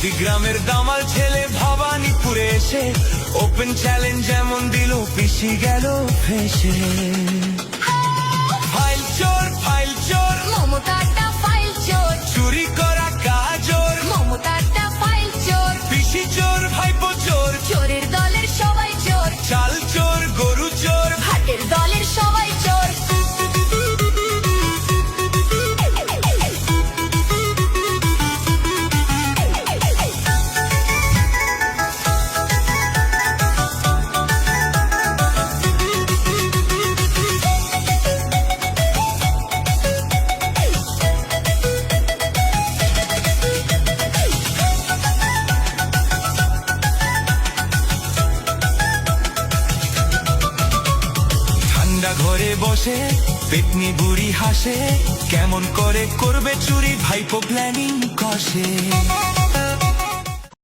নন্দীগ্রামের দামাল ছেলে ভবানীপুরে এসে ওপেন চ্যালেঞ্জ যেমন দিল পিসি গেল ফেসে। ফাইল চোর মমতাটা ফাইল চোর, চুরি করা কাজর, মমতাটা ফাইল চোর, পিসি চোর ভাইপো চোর, চোরের দলের সবাই চোর, চাল চোর গরু চোর, ভাটের দলের সবাই চোর। ঘরে বসে পেতনি বুড়ি হাসে, কেমন করে করবে চুরি ভাইপো প্ল্যানিং কষে।